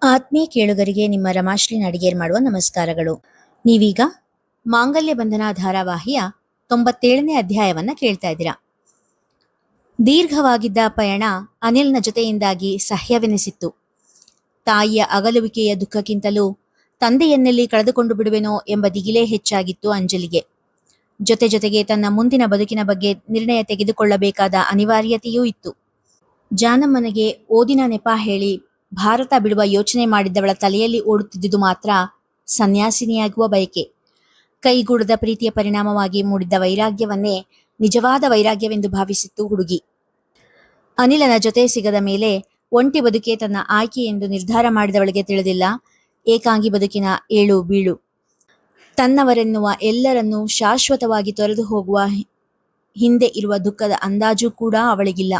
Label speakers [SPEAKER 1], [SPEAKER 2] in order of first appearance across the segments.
[SPEAKER 1] ಆತ್ಮೀಯ ಕೇಳುಗರಿಗೆ ನಿಮ್ಮ ರಮಾಶ್ರೀ ನಡಿಗೇರ್ ಮಾಡುವ ನಮಸ್ಕಾರಗಳು. ನೀವೀಗ ಮಾಂಗಲ್ಯ ಬಂಧನ ಧಾರಾವಾಹಿಯ 97ನೇ ಅಧ್ಯಾಯವನ್ನ ಕೇಳ್ತಾ ಇದ್ದೀರಾ. ದೀರ್ಘವಾಗಿದ್ದ ಪಯಣ ಅನಿಲ್ನ ಜೊತೆಯಿಂದಾಗಿ ಸಹ್ಯವೆನಿಸಿತ್ತು. ತಾಯಿಯ ಅಗಲುವಿಕೆಯ ದುಃಖಕ್ಕಿಂತಲೂ ತಂದೆಯನ್ನೆಲ್ಲಿ ಕಳೆದುಕೊಂಡು ಬಿಡುವೆನೋ ಎಂಬ ದಿಗಿಲೇ ಹೆಚ್ಚಾಗಿತ್ತು ಅಂಜಲಿಗೆ. ಜೊತೆಗೆ ತನ್ನ ಮುಂದಿನ ಬದುಕಿನ ಬಗ್ಗೆ ನಿರ್ಣಯ ತೆಗೆದುಕೊಳ್ಳಬೇಕಾದ ಅನಿವಾರ್ಯತೆಯೂ ಇತ್ತು. ಜಾನಮ್ಮನಿಗೆ ಓದಿನ ನೆಪ ಹೇಳಿ ಭಾರತ ಬಿಡುವ ಯೋಚನೆ ಮಾಡಿದ್ದವಳ ತಲೆಯಲ್ಲಿ ಓಡುತ್ತಿದ್ದುದು ಮಾತ್ರ ಸನ್ಯಾಸಿನಿಯಾಗುವ ಬಯಕೆ. ಕೈಗೂಡದ ಪ್ರೀತಿಯ ಪರಿಣಾಮವಾಗಿ ಮೂಡಿದ್ದ ವೈರಾಗ್ಯವನ್ನೇ ನಿಜವಾದ ವೈರಾಗ್ಯವೆಂದು ಭಾವಿಸಿತ್ತು ಹುಡುಗಿ. ಅನಿಲನ ಜೊತೆ ಸಿಗದ ಮೇಲೆ ಒಂಟಿ ಬದುಕೆ ತನ್ನ ಆಯ್ಕೆ ಎಂದು ನಿರ್ಧಾರ ಮಾಡಿದವಳಿಗೆ ತಿಳಿದಿಲ್ಲ ಏಕಾಂಗಿ ಬದುಕಿನ ಏಳು ಬೀಳು. ತನ್ನವರೆನ್ನುವ ಎಲ್ಲರನ್ನೂ ಶಾಶ್ವತವಾಗಿ ತೊರೆದು ಹೋಗುವ ಹಿಂದೆ ಇರುವ ದುಃಖದ ಅಂದಾಜು ಕೂಡ ಅವಳಿಗಿಲ್ಲ.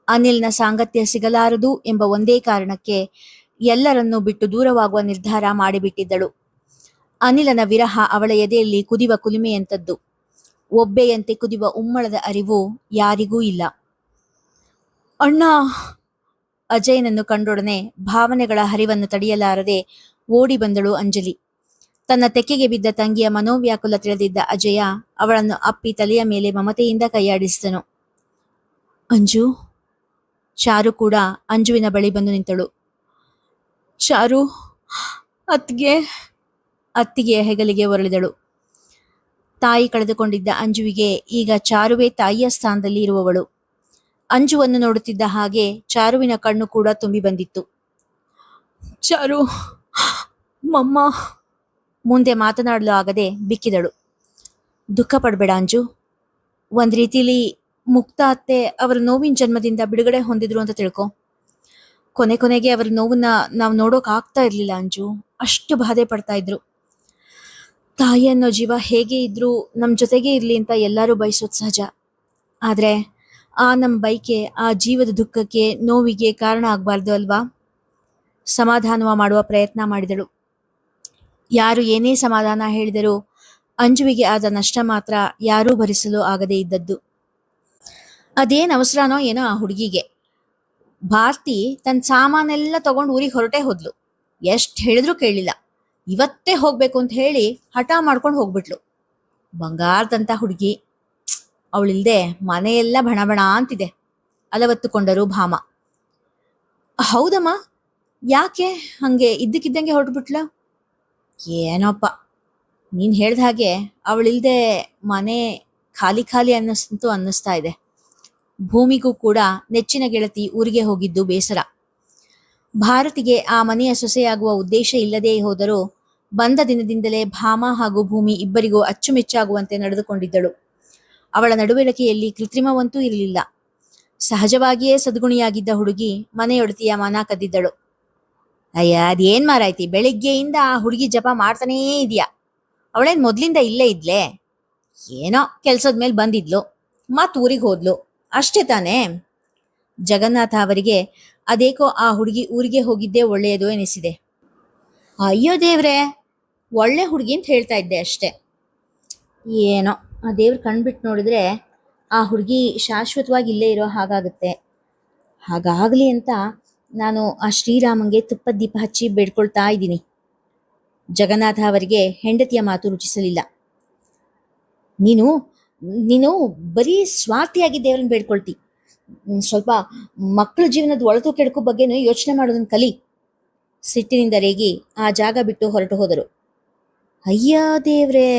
[SPEAKER 1] ಅನಿಲ್ನ ಸಾಂಗತ್ಯ ಸಿಗಲಾರದು ಎಂಬ ಒಂದೇ ಕಾರಣಕ್ಕೆ ಎಲ್ಲರನ್ನೂ ಬಿಟ್ಟು ದೂರವಾಗುವ ನಿರ್ಧಾರ ಮಾಡಿಬಿಟ್ಟಿದ್ದಳು. ಅನಿಲನ ವಿರಹ ಅವಳ ಎದೆಯಲ್ಲಿ ಕುದಿವ ಕುಲುಮೆಯಂಥದ್ದು. ಒಬ್ಬೆಯಂತೆ ಕುದಿವ ಉಮ್ಮಳದ ಅರಿವು ಯಾರಿಗೂ ಇಲ್ಲ. ಅಣ್ಣ! ಅಜಯನನ್ನು ಕಂಡೊಡನೆ ಭಾವನೆಗಳ ಹರಿವನ್ನು ತಡೆಯಲಾರದೆ ಓಡಿ ಬಂದಳು ಅಂಜಲಿ. ತನ್ನ ತೆಕ್ಕೆಗೆ ಬಿದ್ದ ತಂಗಿಯ ಮನೋವ್ಯಾಕುಲ ತಿಳಿದಿದ್ದ ಅಜಯ ಅವಳನ್ನು ಅಪ್ಪಿ ತಲೆಯ ಮೇಲೆ ಮಮತೆಯಿಂದ ಕೈಯಾಡಿಸಿದನು. ಅಂಜು. ಚಾರು ಕೂಡ ಅಂಜುವಿನ ಬಳಿ ಬಂದು ನಿಂತಳು. ಚಾರು, ಅತ್ತಿಗೆಯ ಹೆಗಲಿಗೆ ಒರಳಿದಳು. ತಾಯಿ ಕಳೆದುಕೊಂಡಿದ್ದ ಅಂಜುವಿಗೆ ಈಗ ಚಾರುವೇ ತಾಯಿಯ ಸ್ಥಾನದಲ್ಲಿ ಇರುವವಳು. ಅಂಜುವನ್ನು ನೋಡುತ್ತಿದ್ದ ಹಾಗೆ ಚಾರುವಿನ ಕಣ್ಣು ಕೂಡ ತುಂಬಿ ಬಂದಿತ್ತು. ಚಾರು, ಮಮ್ಮ. ಮುಂದೆ ಮಾತನಾಡಲು ಆಗದೆ ಬಿಕ್ಕಿದಳು. ದುಃಖ ಪಡಬೇಡ ಅಂಜು. ಒಂದ್ ರೀತಿಲಿ ಮುಕ್ತ ಅತ್ತೆ ಅವರ ನೋವಿನ ಜನ್ಮದಿಂದ ಬಿಡುಗಡೆ ಹೊಂದಿದ್ರು ಅಂತ ತಿಳ್ಕೊ. ಕೊನೆಗೆ ಅವರ ನೋವನ್ನ ನಾವು ನೋಡೋಕ್ ಆಗ್ತಾ ಇರ್ಲಿಲ್ಲ ಅಂಜು. ಅಷ್ಟು ಬಾಧೆ ಪಡ್ತಾ ಇದ್ರು. ತಾಯಿ ಅನ್ನೋ ಜೀವ ಹೇಗೆ ಇದ್ರೂ ನಮ್ಮ ಜೊತೆಗೆ ಇರ್ಲಿ ಅಂತ ಎಲ್ಲರೂ ಬಯಸೋದು ಸಹಜ. ಆದ್ರೆ ನಮ್ಮ ಬೈಕೆ ಆ ಜೀವದ ದುಃಖಕ್ಕೆ ನೋವಿಗೆ ಕಾರಣ ಆಗ್ಬಾರ್ದು ಅಲ್ವಾ? ಸಮಾಧಾನ ಮಾಡುವ ಪ್ರಯತ್ನ ಮಾಡಿದಳು. ಯಾರು ಏನೇ ಸಮಾಧಾನ ಹೇಳಿದರೂ ಅಂಜುವಿಗೆ ಆದ ನಷ್ಟ ಮಾತ್ರ ಯಾರೂ ಭರಿಸಲು ಆಗದೇ ಇದ್ದದ್ದು. ಅದೇನ್ ಅವಸರನೋ ಏನೋ ಆ ಹುಡುಗಿಗೆ. ಭಾರತಿ ತನ್ನ ಸಾಮಾನೆಲ್ಲ ತಗೊಂಡು ಊರಿಗೆ ಹೊರಟೇ ಹೋದ್ಲು. ಎಷ್ಟು ಹೇಳಿದ್ರು ಕೇಳಿಲ್ಲ. ಇವತ್ತೇ ಹೋಗ್ಬೇಕು ಅಂತ ಹೇಳಿ ಹಠ ಮಾಡ್ಕೊಂಡು ಹೋಗ್ಬಿಟ್ಲು. ಬಂಗಾರದಂತ ಹುಡುಗಿ. ಅವಳಿಲ್ದೆ ಮನೆಯೆಲ್ಲ ಬಣ ಅಂತಿದೆ ಅಲವತ್ತುಕೊಂಡರು ಭಾಮ. ಹೌದಮ್ಮ, ಯಾಕೆ ಹಂಗೆ ಇದ್ದಕ್ಕಿದ್ದಂಗೆ ಹೊರಟ್ಬಿಟ್ಲ? ಏನೋಪ್ಪ, ನೀನ್ ಹೇಳ್ದ ಹಾಗೆ ಅವಳಿಲ್ದೆ ಮನೆ ಖಾಲಿ ಅನ್ನಿಸ್ತಾ ಇದೆ. ಭೂಮಿಗೂ ಕೂಡ ನೆಚ್ಚಿನ ಗೆಳತಿ ಊರಿಗೆ ಹೋಗಿದ್ದು ಬೇಸರ. ಭಾರತಿಗೆ ಆ ಮನೆಯ ಸೊಸೆಯಾಗುವ ಉದ್ದೇಶ ಇಲ್ಲದೇ ಹೋದರೂ ಬಂದ ದಿನದಿಂದಲೇ ಭಾಮ ಹಾಗೂ ಭೂಮಿ ಇಬ್ಬರಿಗೂ ಅಚ್ಚುಮೆಚ್ಚಾಗುವಂತೆ ನಡೆದುಕೊಂಡಿದ್ದಳು. ಅವಳ ನಡುವಳಿಕೆಯಲ್ಲಿ ಕೃತ್ರಿಮವಂತೂ ಇರಲಿಲ್ಲ. ಸಹಜವಾಗಿಯೇ ಸದ್ಗುಣಿಯಾಗಿದ್ದ ಹುಡುಗಿ ಮನೆಯೊಡತಿಯ ಮನ ಕದ್ದಿದ್ದಳು. ಅಯ್ಯ, ಅದೇನ್ ಮಾರಾಯ್ತಿ, ಬೆಳಿಗ್ಗೆಯಿಂದ ಆ ಹುಡುಗಿ ಜಪ ಮಾಡ್ತಾನೇ ಇದೆಯಾ? ಅವಳೇನ್ ಮೊದ್ಲಿಂದ ಇಲ್ಲೇ ಇದ್ಲೆ? ಏನೋ ಕೆಲ್ಸದ ಮೇಲೆ ಬಂದಿದ್ಲು, ಮತ್ ಊರಿಗೆ ಹೋದ್ಲು, ಅಷ್ಟೇ ತಾನೇ? ಜಗನ್ನಾಥ ಅವರಿಗೆ ಅದೇಕೋ ಆ ಹುಡುಗಿ ಊರಿಗೆ ಹೋಗಿದ್ದೇ ಒಳ್ಳೆಯದು ಎನಿಸಿದೆ. ಅಯ್ಯೋ ದೇವ್ರೆ, ಒಳ್ಳೆ ಹುಡುಗಿ ಅಂತ ಹೇಳ್ತಾ ಇದ್ದೆ ಅಷ್ಟೆ. ಏನೋ ಆ ದೇವ್ರು ಕಣ್ಬಿಟ್ಟು ನೋಡಿದ್ರೆ ಆ ಹುಡುಗಿ ಶಾಶ್ವತವಾಗಿ ಇಲ್ಲೇ ಇರೋ ಹಾಗಾಗುತ್ತೆ. ಹಾಗಾಗಲಿ ಅಂತ ನಾನು ಆ ಶ್ರೀರಾಮಂಗೆ ತುಪ್ಪದ ದೀಪ ಹಚ್ಚಿ ಬೇಡ್ಕೊಳ್ತಾ ಇದ್ದೀನಿ. ಜಗನ್ನಾಥ ಅವರಿಗೆ ಹೆಂಡತಿಯ ಮಾತು ರುಚಿಸಲಿಲ್ಲ. ನೀನು ಬರೀ ಸ್ವಾರ್ಥಿಯಾಗಿ ದೇವರನ್ನ ಬೇಡ್ಕೊಳ್ತಿ. ಸ್ವಲ್ಪ ಮಕ್ಕಳ ಜೀವನದ ಒಳತು ಕೆಡಕು ಬಗ್ಗೆನೂ ಯೋಚನೆ ಮಾಡೋದನ್ನ ಕಲಿ. ಸಿಟ್ಟಿನಿಂದ ರೇಗಿ ಆ ಜಾಗ ಬಿಟ್ಟು ಹೊರಟು ಹೋದರು. ಅಯ್ಯ ದೇವ್ರೇ,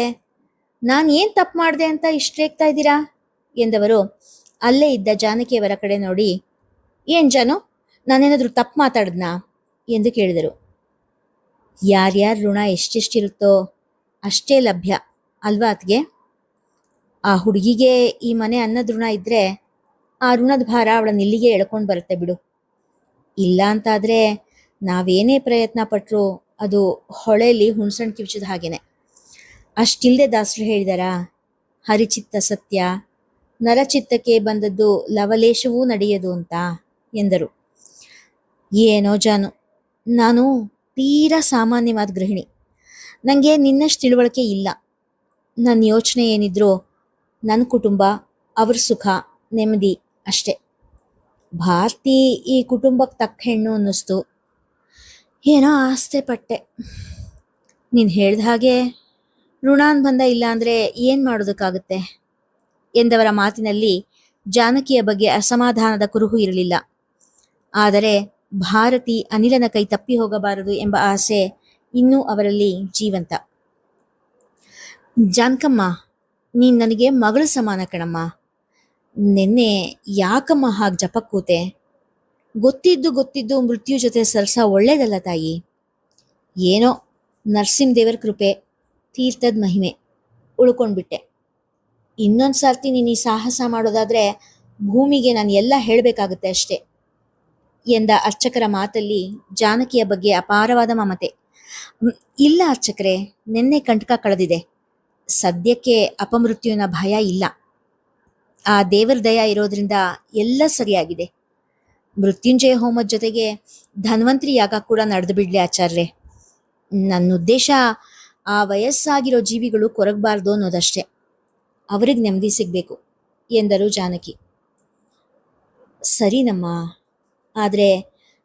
[SPEAKER 1] ನಾನು ಏನ್ ತಪ್ಪು ಮಾಡಿದೆ ಅಂತ ಇಷ್ಟೇಗ್ತಾ ಇದ್ದೀರಾ ಎಂದವರು ಅಲ್ಲೇ ಇದ್ದ ಜಾನಕಿಯವರ ಕಡೆ ನೋಡಿ, ಏನ್ ಜಾನು, ನಾನೇನಾದ್ರೂ ತಪ್ಪು ಮಾತಾಡದ್ನಾ ಎಂದು ಕೇಳಿದರು. ಯಾರ್ಯಾರ ಋಣ ಎಷ್ಟೆಷ್ಟಿರುತ್ತೋ ಅಷ್ಟೇ ಲಭ್ಯ ಅಲ್ವಾ ಅತ್ಗೆ? ಆ ಹುಡುಗಿಗೆ ಈ ಮನೆ ಅನ್ನದ ಋಣ ಇದ್ರೆ ಆ ಋಣದ ಭಾರ ಅವಳನ್ನ ಇಲ್ಲಿಗೆ ಎಳ್ಕೊಂಡು ಬರುತ್ತೆ ಬಿಡು. ಇಲ್ಲ ಅಂತಾದ್ರೆ ನಾವೇನೇ ಪ್ರಯತ್ನ ಪಟ್ರು ಅದು ಹೊಳೆಯಲ್ಲಿ ಹುಣ್ಸಣ್ ಕಿವಿಚಿದ ಹಾಗೇನೆ. ಅಷ್ಟಿಲ್ದೆ ದಾಸರು ಹೇಳಿದಾರಾ, ಹರಿಚಿತ್ತ ಸತ್ಯ, ನರಚಿತ್ತಕ್ಕೆ ಬಂದದ್ದು ಲವಲೇಶವೂ ನಡೆಯದು ಅಂತ ಎಂದರು. ಏನೋ ಜಾನು, ನಾನು ತೀರಾ ಸಾಮಾನ್ಯವಾದ ಗೃಹಿಣಿ. ನನಗೆ ನಿನ್ನಷ್ಟು ತಿಳುವಳಿಕೆ ಇಲ್ಲ. ನನ್ನ ಯೋಚನೆ ಏನಿದ್ರು ನನ್ನ ಕುಟುಂಬ, ಅವ್ರ ಸುಖ ನೆಮ್ಮದಿ ಅಷ್ಟೆ. ಭಾರತಿ ಈ ಕುಟುಂಬಕ್ಕೆ ತಕ್ಕ ಹೆಣ್ಣು ಅನ್ನಿಸ್ತು. ಏನೋ ಆಸ್ತೆ ಪಟ್ಟೆ. ನೀನು ಹೇಳ್ದ ಹಾಗೆ ಋಣಾನುಬಂಧ ಇಲ್ಲ ಅಂದರೆ ಏನು ಮಾಡೋದಕ್ಕಾಗುತ್ತೆ ಎಂದವರ ಮಾತಿನಲ್ಲಿ ಜಾನಕಿಯ ಬಗ್ಗೆ ಅಸಮಾಧಾನದ ಕುರುಹು ಇರಲಿಲ್ಲ. ಆದರೆ ಭಾರತಿ ಅನಿಲನ ಕೈ ತಪ್ಪಿ ಹೋಗಬಾರದು ಎಂಬ ಆಸೆ ಇನ್ನೂ ಅವರಲ್ಲಿ ಜೀವಂತ. ಜಾನಕಮ್ಮ, ನೀನು ನನಗೆ ಮಗಳು ಸಮಾನ ಕಣಮ್ಮ. ನಿನ್ನೆ ಯಾಕಮ್ಮ ಹಾಗೆ ಜಪ ಕೂತೆ? ಗೊತ್ತಿದ್ದು ಮೃತ್ಯು ಜೊತೆ ಸರಸ ಒಳ್ಳೇದಲ್ಲ ತಾಯಿ. ಏನೋ ನರಸಿಂಹದೇವರ ಕೃಪೆ, ತೀರ್ಥದ ಮಹಿಮೆ, ಉಳ್ಕೊಂಡ್ಬಿಟ್ಟೆ. ಇನ್ನೊಂದು ಸರ್ತಿ ನೀನು ಈ ಸಾಹಸ ಮಾಡೋದಾದರೆ ಭೂಮಿಗೆ ನಾನು ಎಲ್ಲ ಹೇಳಬೇಕಾಗುತ್ತೆ ಅಷ್ಟೇ ಎಂದ ಅರ್ಚಕರ ಮಾತಲ್ಲಿ ಜಾನಕಿಯ ಬಗ್ಗೆ ಅಪಾರವಾದ ಮಮತೆ. ಇಲ್ಲ ಅರ್ಚಕರೇ, ನಿನ್ನೆ ಕಂಟಕ ಕಳೆದಿದೆ. ಸದ್ಯಕ್ಕೆ ಅಪಮೃತ್ಯುವಿನ ಭಯ ಇಲ್ಲ. ಆ ದೇವರ ದಯ ಇರೋದ್ರಿಂದ ಎಲ್ಲ ಸರಿಯಾಗಿದೆ. ಮೃತ್ಯುಂಜಯ ಹೋಮದ ಜೊತೆಗೆ ಧನ್ವಂತರಿ ಯಾಗ ಕೂಡ ನಡೆದು ಬಿಡ್ಲಿ ಆಚಾರ್ಯರೇ. ನನ್ನ ಉದ್ದೇಶ ಆ ವಯಸ್ಸಾಗಿರೋ ಜೀವಿಗಳು ಕೊರಗಬಾರ್ದು ಅನ್ನೋದಷ್ಟೇ. ಅವ್ರಿಗೆ ನೆಮ್ಮದಿ ಸಿಗಬೇಕು ಎಂದರು ಜಾನಕಿ. ಸರಿನಮ್ಮ, ಆದರೆ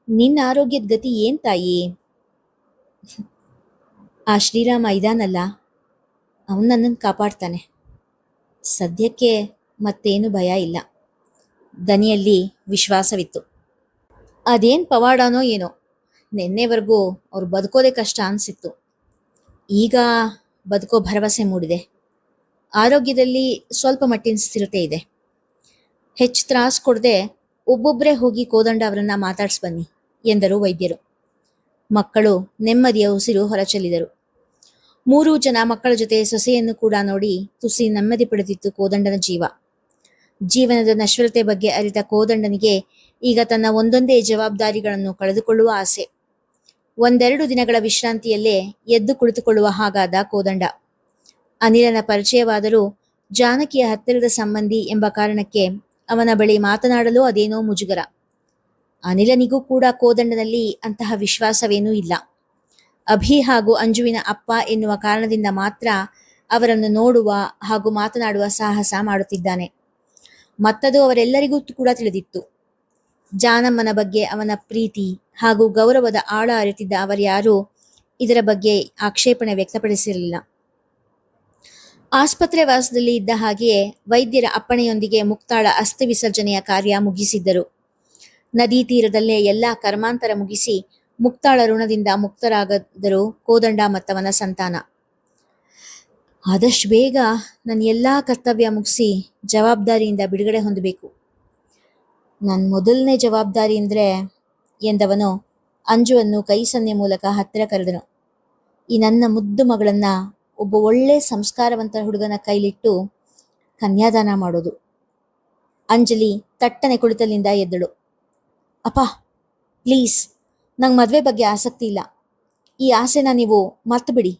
[SPEAKER 1] ನಿನ್ನ ಆರೋಗ್ಯದ ಗತಿ ಏನು ತಾಯಿ? ಆ ಶ್ರೀರಾಮ ಇದಾನಲ್ಲ, ಅವನು ನನ್ನನ್ನು ಕಾಪಾಡ್ತಾನೆ. ಸದ್ಯಕ್ಕೆ ಮತ್ತೇನು ಭಯ ಇಲ್ಲ. ದನಿಯಲ್ಲಿ ವಿಶ್ವಾಸವಿತ್ತು. ಅದೇನು ಪವಾಡನೋ ಏನೋ, ನಿನ್ನೆವರೆಗೂ ಅವ್ರು ಬದುಕೋದೇ ಕಷ್ಟ ಅನಿಸಿತ್ತು. ಈಗ ಬದುಕೋ ಭರವಸೆ ಮೂಡಿದೆ. ಆರೋಗ್ಯದಲ್ಲಿ ಸ್ವಲ್ಪ ಮಟ್ಟಿನ ಸ್ಥಿರತೆ ಇದೆ. ಹೆಚ್ಚು ತ್ರಾಸು ಕೊಡದೆ ಒಬ್ಬೊಬ್ಬರೇ ಹೋಗಿ ಕೋದಂಡ ಅವರನ್ನು ಮಾತಾಡಿಸ್ಬನ್ನಿ ಎಂದರು ವೈದ್ಯರು. ಮಕ್ಕಳು ನೆಮ್ಮದಿಯ ಉಸಿರು ಹೊರಚೆಲ್ಲಿದರು. 3 ಜನ ಮಕ್ಕಳ ಜೊತೆ ಸೊಸೆಯನ್ನು ಕೂಡ ನೋಡಿ ತುಸಿ ನೆಮ್ಮದಿ ಪಡೆದಿತ್ತು ಕೋದಂಡನ ಜೀವ. ಜೀವನದ ನಶ್ವರತೆ ಬಗ್ಗೆ ಅರಿತ ಕೋದಂಡನಿಗೆ ಈಗ ತನ್ನ ಒಂದೊಂದೇ ಜವಾಬ್ದಾರಿಗಳನ್ನು ಕಳೆದುಕೊಳ್ಳುವ ಆಸೆ. 1-2 ದಿನಗಳ ವಿಶ್ರಾಂತಿಯಲ್ಲೇ ಎದ್ದು ಕುಳಿತುಕೊಳ್ಳುವ ಹಾಗಾದ ಕೋದಂಡ. ಅನಿಲನ ಪರಿಚಯವಾದರೂ ಜಾನಕಿಯ ಹತ್ತಿರದ ಸಂಬಂಧಿ ಎಂಬ ಕಾರಣಕ್ಕೆ ಅವನ ಬಳಿ ಮಾತನಾಡಲು ಅದೇನೋ ಮುಜುಗರ. ಅನಿಲನಿಗೂ ಕೂಡ ಕೋದಂಡನಲ್ಲಿ ಅಂತಹ ವಿಶ್ವಾಸವೇನೂ ಇಲ್ಲ. ಅಭಿ ಹಾಗೂ ಅಂಜುವಿನ ಅಪ್ಪ ಎನ್ನುವ ಕಾರಣದಿಂದ ಮಾತ್ರ ಅವರನ್ನು ನೋಡುವ ಹಾಗೂ ಮಾತನಾಡುವ ಸಾಹಸ ಮಾಡುತ್ತಿದ್ದಾನೆ. ಮತ್ತದು ಅವರೆಲ್ಲರಿಗೂ ಕೂಡ ತಿಳಿದಿತ್ತು. ಜಾನಮ್ಮನ ಬಗ್ಗೆ ಅವನ ಪ್ರೀತಿ ಹಾಗೂ ಗೌರವದ ಆಳ ಅರಿತಿದ್ದ ಅವರ್ಯಾರೂ ಇದರ ಬಗ್ಗೆ ಆಕ್ಷೇಪಣೆ ವ್ಯಕ್ತಪಡಿಸಿರಲಿಲ್ಲ. ಆಸ್ಪತ್ರೆ ವಾಸದಲ್ಲಿ ಇದ್ದ ಹಾಗೆಯೇ ವೈದ್ಯರ ಅಪ್ಪಣೆಯೊಂದಿಗೆ ಮುಕ್ತಾಳ ಅಸ್ಥಿ ವಿಸರ್ಜನೆಯ ಕಾರ್ಯ ಮುಗಿಸಿದ್ದರು. ನದಿ ತೀರದಲ್ಲೇ ಎಲ್ಲ ಕರ್ಮಾಂತರ ಮುಗಿಸಿ ಮುಕ್ತಾಳ ಋಣದಿಂದ ಮುಕ್ತರಾಗದರು ಕೋದಂಡ ಮತ್ತವನ ಸಂತಾನ. ಆದಷ್ಟು ಬೇಗ ನನ್ನ ಎಲ್ಲ ಕರ್ತವ್ಯ ಮುಗಿಸಿ ಜವಾಬ್ದಾರಿಯಿಂದ ಬಿಡುಗಡೆ ಹೊಂದಬೇಕು. ನನ್ನ ಮೊದಲನೇ ಜವಾಬ್ದಾರಿ ಅಂದರೆ ಎಂದವನು ಅಂಜುವನ್ನು ಕೈ ಸನ್ನೆ ಮೂಲಕ ಹತ್ತಿರ ಕರೆದನು. ಈ ನನ್ನ ಮುದ್ದು ಮಗಳನ್ನು ಒಬ್ಬ ಒಳ್ಳೆ ಸಂಸ್ಕಾರವಂತ ಹುಡುಗನ ಕೈಲಿಟ್ಟು ಕನ್ಯಾದಾನ ಮಾಡೋದು. ಅಂಜಲಿ ತಟ್ಟನೆ ಕುಳಿತಲಿಂದ ಎದ್ದಳು. ಅಪ್ಪ, ಪ್ಲೀಸ್, ನಂಗೆ ಮದುವೆ ಬಗ್ಗೆ ಆಸಕ್ತಿ ಇಲ್ಲ. ಈ ಆಸೆನ ನೀವು ಮರ್ತುಬಿಡಿ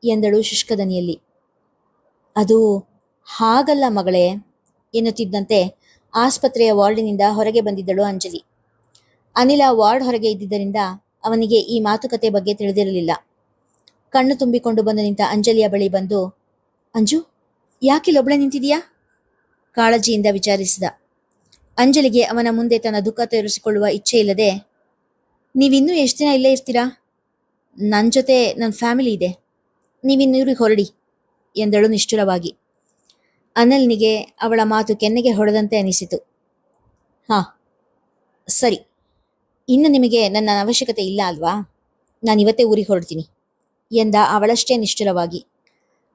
[SPEAKER 1] ಎಂದಳು ಶುಷ್ಕದನಿಯಲ್ಲಿ. ಅದು ಹಾಗಲ್ಲ ಮಗಳೇ ಎನ್ನುತ್ತಿದ್ದಂತೆ ಆಸ್ಪತ್ರೆಯ ವಾರ್ಡಿನಿಂದ ಹೊರಗೆ ಬಂದಿದ್ದಳು ಅಂಜಲಿ. ಅನಿಲ ವಾರ್ಡ್ ಹೊರಗೆ ಇದ್ದಿದ್ದರಿಂದ ಅವನಿಗೆ ಈ ಮಾತುಕತೆ ಬಗ್ಗೆ ತಿಳಿದಿರಲಿಲ್ಲ. ಕಣ್ಣು ತುಂಬಿಕೊಂಡು ಬಂದು ನಿಂತ ಅಂಜಲಿಯ ಬಳಿ ಬಂದು, ಅಂಜು, ಯಾಕಿಲ್ಲೊಬ್ಬಳೆ ನಿಂತಿದೀಯಾ? ಕಾಳಜಿಯಿಂದ ವಿಚಾರಿಸಿದ. ಅಂಜಲಿಗೆ ಅವನ ಮುಂದೆ ತನ್ನ ದುಃಖ ತೋರಿಸಿಕೊಳ್ಳುವ ಇಚ್ಛೆ ಇಲ್ಲದೆ, ನೀವಿನ್ನೂ ಎಷ್ಟು ದಿನ ಇಲ್ಲೇ ಇರ್ತೀರಾ? ನನ್ನ ಜೊತೆ ನನ್ನ ಫ್ಯಾಮಿಲಿ ಇದೆ, ನೀವಿನ್ನೂರಿಗೆ ಹೊರಡಿ ಎಂದಳು ನಿಷ್ಠುರವಾಗಿ. ಅನಿಲ್ನಿಗೆ ಅವಳ ಮಾತು ಕೆನ್ನೆಗೆ ಹೊಡೆದಂತೆ ಅನಿಸಿತು. ಹಾಂ ಸರಿ, ಇನ್ನು ನಿಮಗೆ ನನ್ನ ಅವಶ್ಯಕತೆ ಇಲ್ಲ ಅಲ್ವಾ? ನಾನಿವತ್ತೇ ಊರಿಗೆ ಹೊರಡ್ತೀನಿ ಎಂದ ಅವಳಷ್ಟೇ ನಿಷ್ಠುರವಾಗಿ.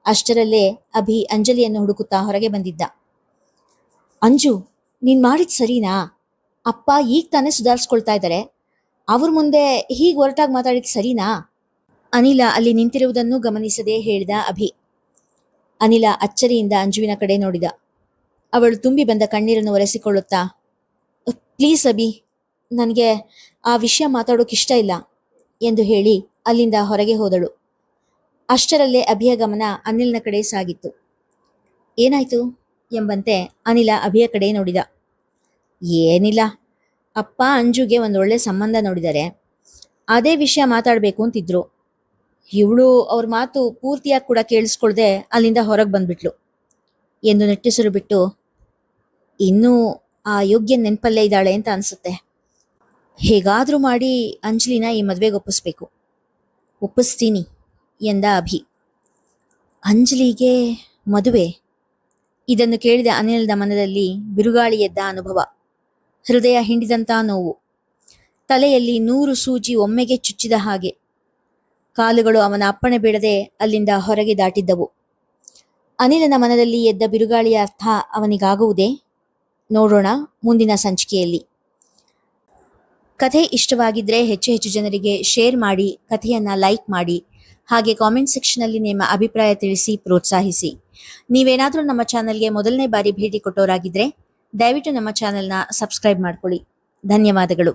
[SPEAKER 1] ಅಷ್ಟರಲ್ಲೇ ಅಭಿ ಅಂಜಲಿಯನ್ನು ಹುಡುಕುತ್ತಾ ಹೊರಗೆ ಬಂದಿದ್ದ. ಅಂಜು, ನೀನು ಮಾಡಿದ ಸರಿನಾ? ಅಪ್ಪ ಈಗ ತಾನೇ ಸುಧಾರಿಸ್ಕೊಳ್ತಾ ಇದ್ದಾರೆ. ಅವ್ರ ಮುಂದೆ ಹೀಗೆ ಹೊರಟಾಗಿ ಮಾತಾಡಿದ ಸರಿನಾ? ಅನಿಲ ಅಲ್ಲಿ ನಿಂತಿರುವುದನ್ನು ಗಮನಿಸದೆ ಹೇಳಿದ ಅಭಿ. ಅನಿಲ ಅಚ್ಚರಿಯಿಂದ ಅಂಜುವಿನ ಕಡೆ ನೋಡಿದ. ಅವಳು ತುಂಬಿ ಬಂದ ಕಣ್ಣೀರನ್ನು ಒರೆಸಿಕೊಳ್ಳುತ್ತಾ, ಪ್ಲೀಸ್ ಅಭಿ, ನನಗೆ ಆ ವಿಷಯ ಮಾತಾಡೋಕೆ ಇಷ್ಟ ಇಲ್ಲ ಎಂದು ಹೇಳಿ ಅಲ್ಲಿಂದ ಹೊರಗೆ ಹೋದಳು. ಅಷ್ಟರಲ್ಲೇ ಅಭಿಯ ಗಮನ ಅನಿಲ್ನ ಕಡೆ ಸಾಗಿತ್ತು. ಏನಾಯ್ತು ಎಂಬಂತೆ ಅನಿಲ ಅಭಿಯ ಕಡೆ ನೋಡಿದ. ಏನಿಲ್ಲ, ಅಪ್ಪ ಅಂಜುಗೆ ಒಂದೊಳ್ಳೆ ಸಂಬಂಧ ನೋಡಿದ್ದಾರೆ. ಅದೇ ವಿಷಯ ಮಾತಾಡಬೇಕು ಅಂತಿದ್ರು. ಇವಳು ಅವ್ರ ಮಾತು ಪೂರ್ತಿಯಾಗಿ ಕೂಡ ಕೇಳಿಸ್ಕೊಳ್ದೆ ಅಲ್ಲಿಂದ ಹೊರಗೆ ಬಂದ್ಬಿಟ್ಲು ಎಂದು ನೆಟ್ಟಿಸರು ಬಿಟ್ಟು, ಇನ್ನೂ ಆ ಯೋಗ್ಯ ನೆನಪಲ್ಲೇ ಇದ್ದಾಳೆ ಅಂತ ಅನಿಸುತ್ತೆ. ಹೇಗಾದರೂ ಮಾಡಿ ಅಂಜಲಿನ ಈ ಮದುವೆಗೆ ಒಪ್ಪಿಸ್ಬೇಕು. ಒಪ್ಪಿಸ್ತೀನಿ ಎಂದ ಅಭಿ. ಅಂಜಲಿಗೆ ಮದುವೆ? ಇದನ್ನು ಕೇಳಿದ ಅನಿಲದ ಮನದಲ್ಲಿ ಬಿರುಗಾಳಿ ಎದ್ದ ಅನುಭವ. ಹೃದಯ ಹಿಂಡಿದಂಥ ನೋವು. ತಲೆಯಲ್ಲಿ 100 ಸೂಜಿ ಒಮ್ಮೆಗೆ ಚುಚ್ಚಿದ ಹಾಗೆ. ಕಾಲುಗಳು ಅವನ ಅಪ್ಪಣೆ ಬಿಡದೆ ಅಲ್ಲಿಂದ ಹೊರಗೆ ದಾಟಿದ್ದವು. ಅನಿಲನ ಮನದಲ್ಲಿ ಎದ್ದ ಬಿರುಗಾಳಿಯ ಅರ್ಥ ಅವನಿಗಾಗುವುದೇ? ನೋಡೋಣ ಮುಂದಿನ ಸಂಚಿಕೆಯಲ್ಲಿ. ಕಥೆ ಇಷ್ಟವಾಗಿದ್ದರೆ ಹೆಚ್ಚು ಜನರಿಗೆ ಶೇರ್ ಮಾಡಿ, ಕಥೆಯನ್ನು ಲೈಕ್ ಮಾಡಿ, ಹಾಗೆ ಕಾಮೆಂಟ್ ಸೆಕ್ಷನಲ್ಲಿ ನಿಮ್ಮ ಅಭಿಪ್ರಾಯ ತಿಳಿಸಿ ಪ್ರೋತ್ಸಾಹಿಸಿ. ನೀವೇನಾದರೂ ನಮ್ಮ ಚಾನಲ್ಗೆ ಮೊದಲನೇ ಬಾರಿ ಭೇಟಿ ಕೊಟ್ಟವರಾಗಿದ್ದರೆ ದಯವಿಟ್ಟು ನಮ್ಮ ಚಾನಲ್ನ ಸಬ್ಸ್ಕ್ರೈಬ್ ಮಾಡ್ಕೊಳ್ಳಿ. ಧನ್ಯವಾದಗಳು.